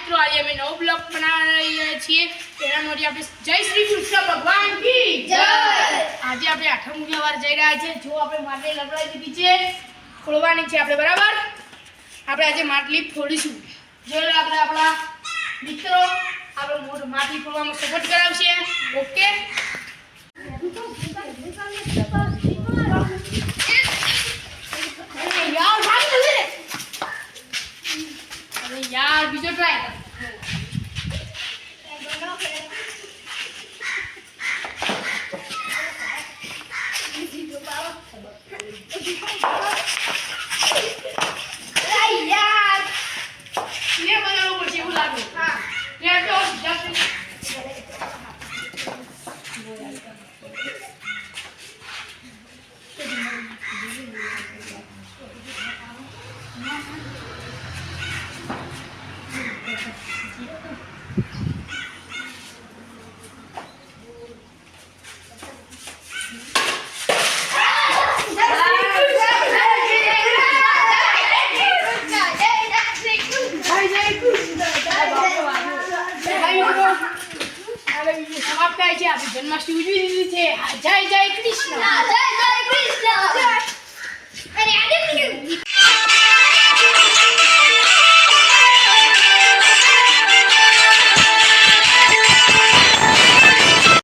મિત્રો આજે અમે નવો બ્લોગ બનાવી રહ્યા છીએ તેના માટે આપણે જય શ્રી કૃષ્ણ ભગવાન કી જય આજે આપણે આઠમ ઉજાવાર જઈ રહ્યા છે જો આપણે માટલી લપડાઈ દીધી છે ખોલવાની છે આપણે બરાબર આપણે આજે માટલી ફોડીશું જો આપણે આપણા મિત્રો આપણે માટલી ફોડવામાં સપોર્ટ કરાવશે ઓકે यार बीजो ट्राई कर यार ये बनाओ मुझे बुला दो हां ये तो जस्ट जन्माष्टमी उजवी દીધી છે જય જય કૃષ્ણ જય જય કૃષ્ણ અરે આને